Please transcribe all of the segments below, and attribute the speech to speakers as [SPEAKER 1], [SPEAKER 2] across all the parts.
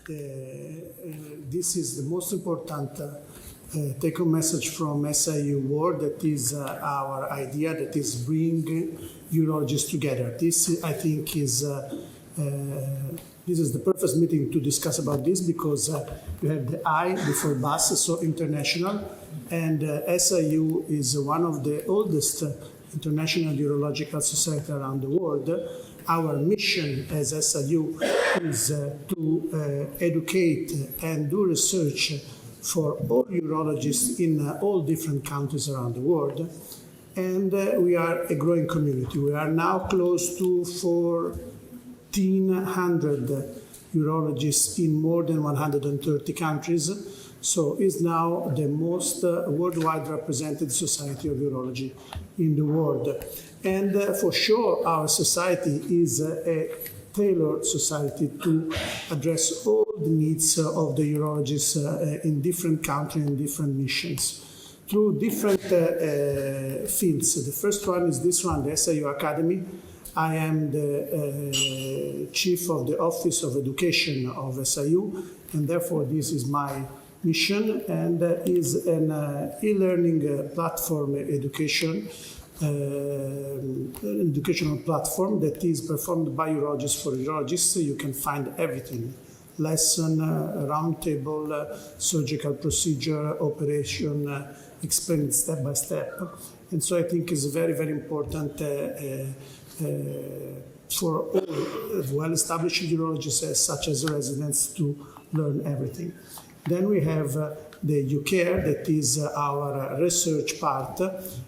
[SPEAKER 1] this is the most important take-home message from SIU World. That is our idea, that is bring urologists together. This, I think, is this is the perfect meeting to discuss about this, because you have the I before BUS, so international, and SIU is one of the oldest international urological society around the world. Our mission as SIU is to educate and do research for all urologists in all different countries around the world. And we are a growing community. We are now close to 1,400 urologists in more than 130 countries. So it's now the most worldwide represented society of urology in the world. And for sure, our society is a tailored society to address all the needs of the urologists in different countries and different missions through different fields. The first one is this one, the SIU Academy. I am the chief of the Office of Education of SIU, and therefore this is my mission, and is an e-learning platform educational platform that is performed by urologists for urologists. You can find everything: lesson, roundtable, surgical procedure, operation, explained step by step. And so I think it's very, very important for all well-established urologists, such as residents, to learn everything. Then we have the UCare, that is our research part,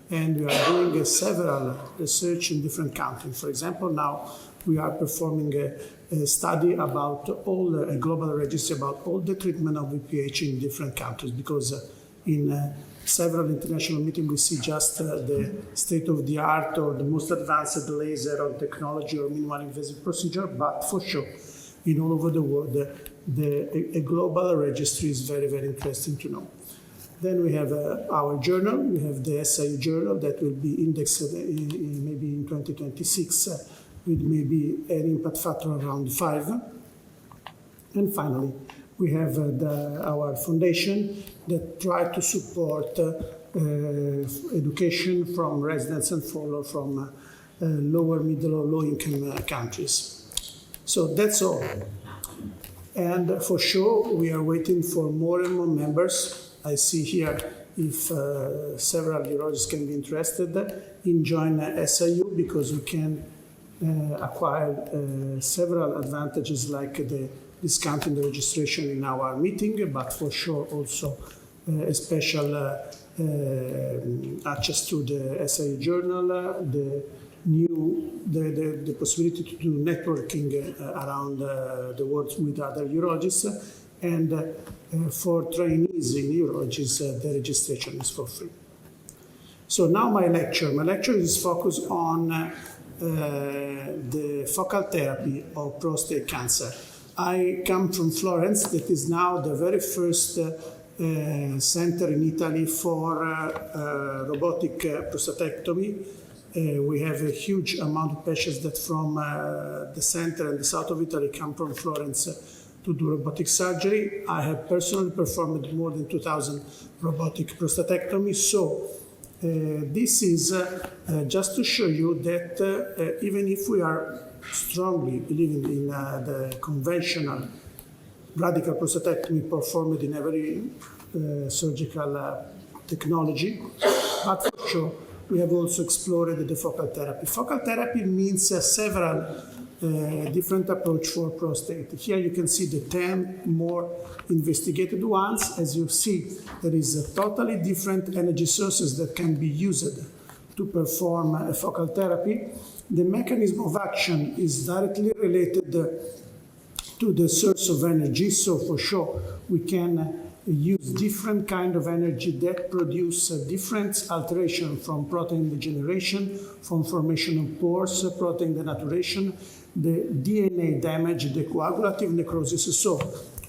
[SPEAKER 1] and we are doing several research in different countries. For example, now we are performing a study about a global registry about all the treatment of BPH in different countries, because in several international meetings we see just the state of the art or the most advanced laser or technology or minimally invasive procedure, but for sure, in all over the world, a global registry is very, very interesting to know. Then we have our journal. We have the SIU journal that will be indexed maybe in 2026 with maybe an impact factor around 5. And finally, we have our foundation that try to support education from residents and follow from lower, middle, or low-income countries. So that's all. And for sure, we are waiting for more and more members. I see here if several urologists can be interested in joining SIU, because we can acquire several advantages like the discount in the registration in our meeting, but for sure also a special access to the SIU journal, the possibility to do networking around the world with other urologists, and for trainees in urologists, the registration is for free. So now my lecture is focused on the focal therapy of prostate cancer. I come from Florence, that is now the very first center in Italy for robotic prostatectomy. We have a huge amount of patients that from the center and the south of Italy come from Florence to do robotic surgery. I have personally performed more than 2,000 robotic prostatectomies. So this is just to show you that even if we are strongly believing in the conventional radical prostatectomy performed in every surgical technology, but for sure, we have also explored the focal therapy. Focal therapy means several different approach for prostate. Here you can see the 10 more investigated ones. As you see, there is a totally different energy sources that can be used to perform a focal therapy. The mechanism of action is directly related to the source of energy, so for sure we can use different kind of energy that produce different alteration from protein degeneration, from formation of pores, protein denaturation, the DNA damage, the coagulative necrosis. So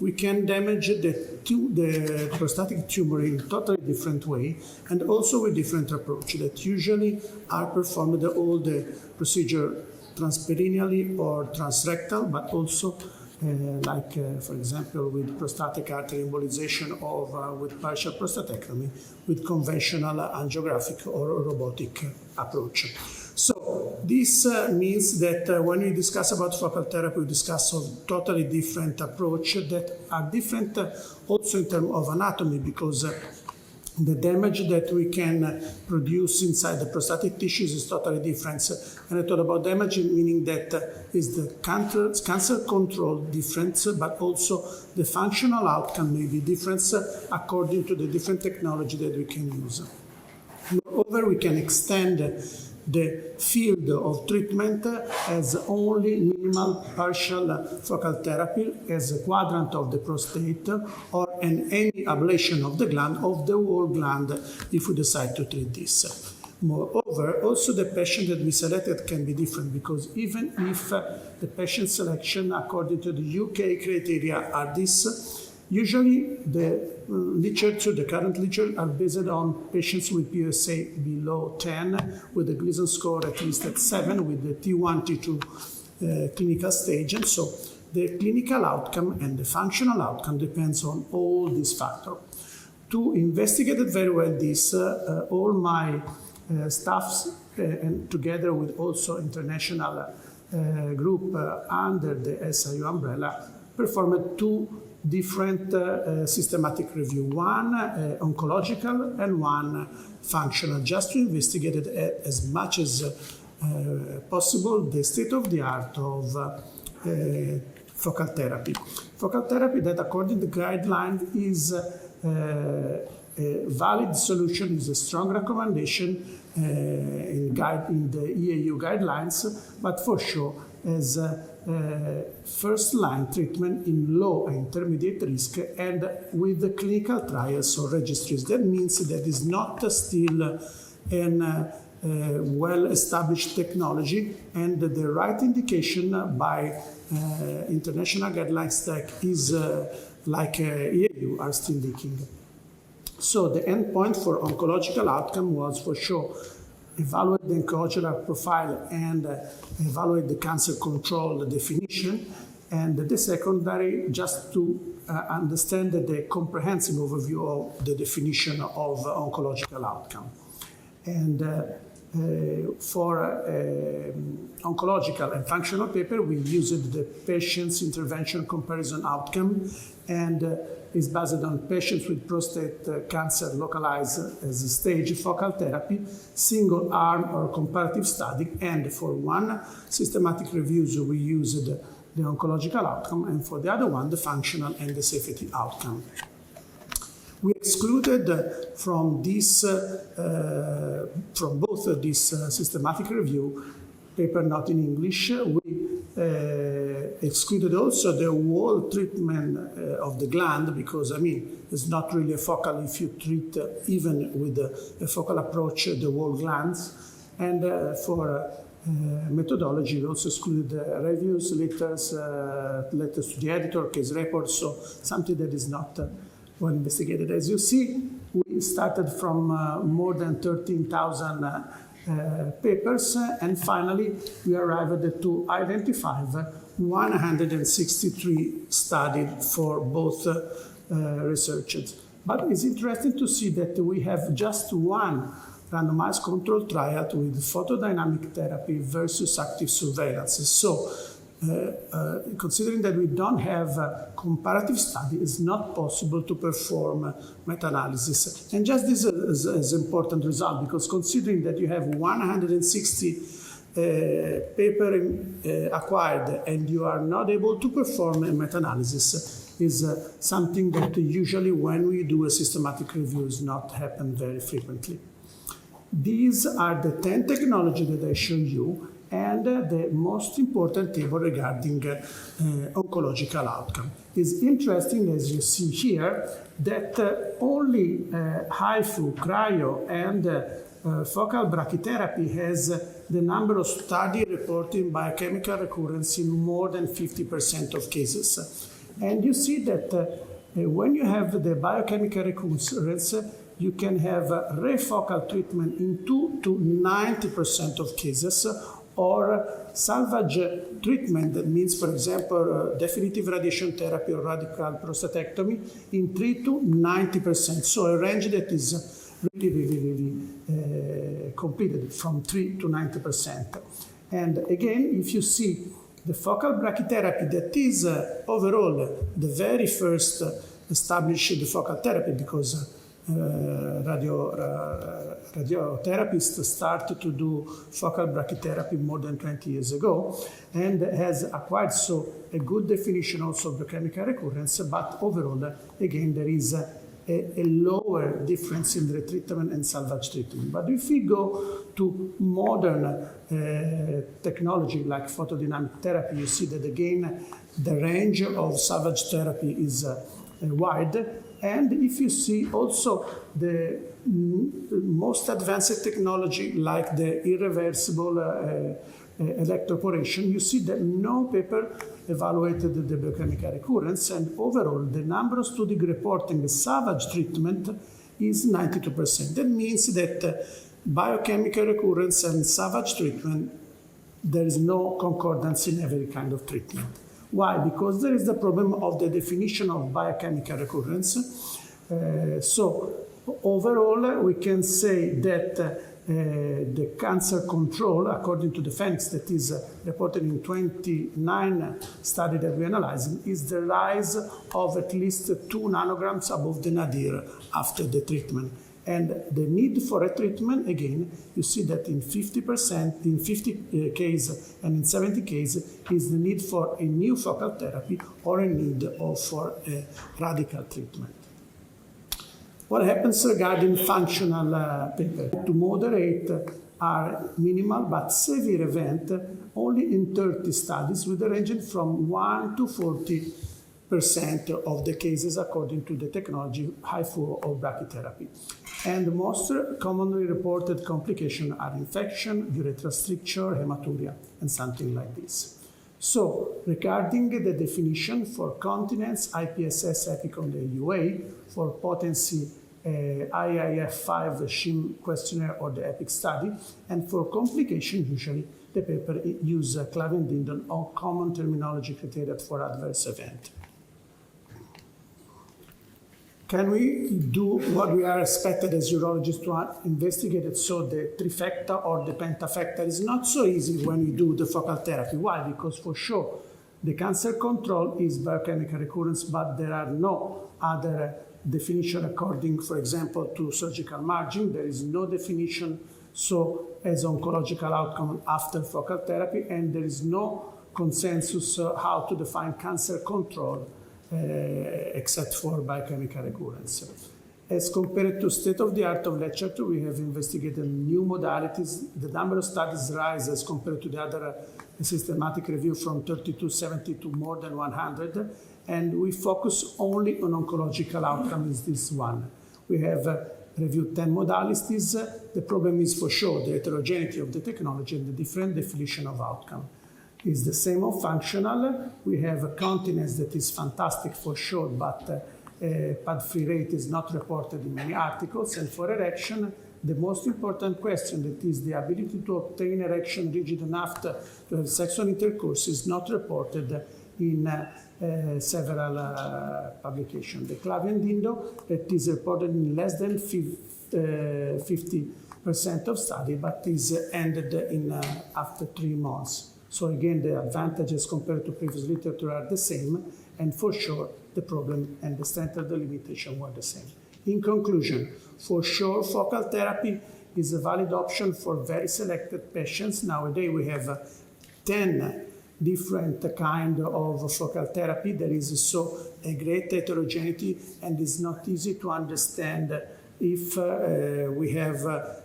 [SPEAKER 1] we can damage the prostatic tumor in a totally different way, and also with different approach that usually are performed all the procedure transperineally or transrectal, but also for example, with prostatic artery embolization or with partial prostatectomy, with conventional angiographic or robotic approach. So this means that when we discuss about focal therapy, we discuss a totally different approach that are different also in terms of anatomy, because the damage that we can produce inside the prostatic tissues is totally different. And I thought about damage, meaning that is the cancer control different, but also the functional outcome may be different according to the different technology that we can use. Moreover, we can extend the field of treatment as only minimal partial focal therapy as a quadrant of the prostate, or any ablation of the gland, of the whole gland, if we decide to treat this. Moreover, also the patient that we selected can be different, because even if the patient selection according to the UK criteria are this, usually the the current literature are based on patients with PSA below 10, with the Gleason score at least at 7, with the T1, T2 clinical stage. And so the clinical outcome and the functional outcome depends on all these factors. To investigate it very well this, all my staffs, and together with also international group under the SIU umbrella, performed 2 different systematic review, one oncological and one functional, just to investigate it as much as possible the state of the art of focal therapy. Focal therapy that according to the guideline is a valid solution, is a strong recommendation in the EAU guidelines, but for sure as first-line treatment in low and intermediate risk and with the clinical trials or registries. That means that is not still an well-established technology, and the right indication by international guidelines that is like EAU are still leaking. So the endpoint for oncological outcome was for sure evaluate the oncological profile and evaluate the cancer control definition, and the secondary just to understand the comprehensive overview of the definition of oncological outcome. And for oncological and functional paper, we used the patient's intervention comparison outcome, and is based on patients with prostate cancer localized as a stage focal therapy, single arm or comparative study, and for one systematic reviews we used the oncological outcome, and for the other one the functional and the safety outcome. We excluded from this, from both of these systematic review paper not in English, we excluded also the whole treatment of the gland, because I mean it's not really a focal if you treat even with a focal approach the whole glands. And for methodology, we also excluded reviews, letters to the editor, case reports, so something that is not well investigated. As you see, we started from more than 13,000 papers, and finally we arrived to identify 163 studied for both researchers. But it's interesting to see that we have just one randomized controlled trial with photodynamic therapy versus active surveillance. So considering that we don't have a comparative study, it's not possible to perform meta-analysis. And just this is an important result, because considering that you have 160 paper acquired and you are not able to perform a meta-analysis is something that usually when we do a systematic review does not happen very frequently. These are the 10 technologies that I showed you, and the most important table regarding oncological outcome. It's interesting, as you see here, that only HIFU, cryo, and focal brachytherapy has the number of studies reporting biochemical recurrence in more than 50% of cases. And you see that when you have the biochemical recurrence, you can have refocal treatment in 2 to 90% of cases, or salvage treatment, that means, for example, definitive radiation therapy or radical prostatectomy, in 3 to 90%. So a range that is really completed from 3 to 90%. And again, if you see the focal brachytherapy, that is overall the very first established focal therapy, because radiotherapists started to do focal brachytherapy more than 20 years ago, and has acquired so a good definition also of biochemical recurrence, but overall, again, there is a lower difference in the treatment and salvage treatment. But if we go to modern technology like photodynamic therapy, you see that again, the range of salvage therapy is wide. And if you see also the most advanced technology like the irreversible electroporation, you see that no paper evaluated the biochemical recurrence, and overall the number of studies reporting the salvage treatment is 92%. That means that biochemical recurrence and salvage treatment, there is no concordance in every kind of treatment. Why? Because there is the problem of the definition of biochemical recurrence. So overall, we can say that the cancer control, according to the Phoenix, that is reported in 29 studies that we analyzed, is the rise of at least 2 nanograms above the nadir after the treatment. And the need for a treatment, again, you see that in 50%, in 50 cases and in 70 cases, is the need for a new focal therapy or a need for a radical treatment. What happens regarding functional paper? To moderate are minimal but severe event only in 30 studies, with a range from 1 to 40% of the cases according to the technology HIFU or brachytherapy. And the most commonly reported complications are infection, urethral stricture, hematuria, and something like this. So, regarding the definition for continence, IPSS EPIC on the UA, for potency, IIF-5 SHIM questionnaire or the EPIC study, and for complication, usually the paper use Clavendindon or common terminology criteria for adverse event. Can we do what we are expected as urologists to investigate it? So the trifecta or the pentafecta is not so easy when you do the focal therapy. Why? Because for sure the cancer control is biochemical recurrence, but there are no other definition according, for example, to surgical margin. There is no definition so as oncological outcome after focal therapy, and there is no consensus how to define cancer control except for biochemical recurrence. As compared to state-of-the-art of literature, we have investigated new modalities. The number of studies rise as compared to the other systematic review from 30 to 70 to more than 100, and we focus only on oncological outcomes, this one. We have reviewed 10 modalities. The problem is for sure the heterogeneity of the technology and the different definition of outcome. Is the same of functional. We have a continence that is fantastic for sure, but pad-free rate is not reported in many articles. And for erection, the most important question, that is the ability to obtain erection rigid enough to have sexual intercourse, is not reported in several publications. The Clavendindon, that is reported in less than 50% of study, but is ended in after 3 months. So again, the advantages compared to previous literature are the same, and for sure, the problem and the standard limitation were the same. In conclusion, for sure, focal therapy is a valid option for very selected patients. Nowadays, we have 10 different kind of focal therapy. There is so a great heterogeneity, and it's not easy to understand if we have a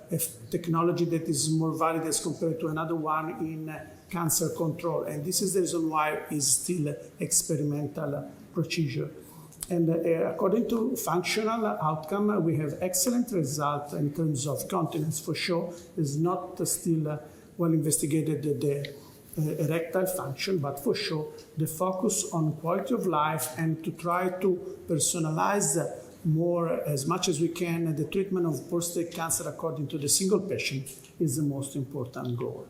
[SPEAKER 1] technology that is more valid as compared to another one in cancer control. And this is the reason why it's still experimental procedure. And according to functional outcome, we have excellent results in terms of continence. For sure, is not still well investigated the erectile function, but for sure, the focus on quality of life and to try to personalize more, as much as we can, the treatment of prostate cancer according to the single patient is the most important goal.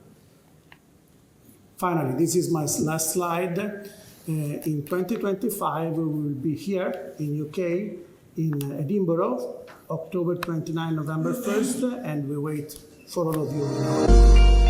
[SPEAKER 1] Finally, this is my last slide. In 2025, we will be here in UK, in Edinburgh, October 29, November 1st, and we wait for all of you.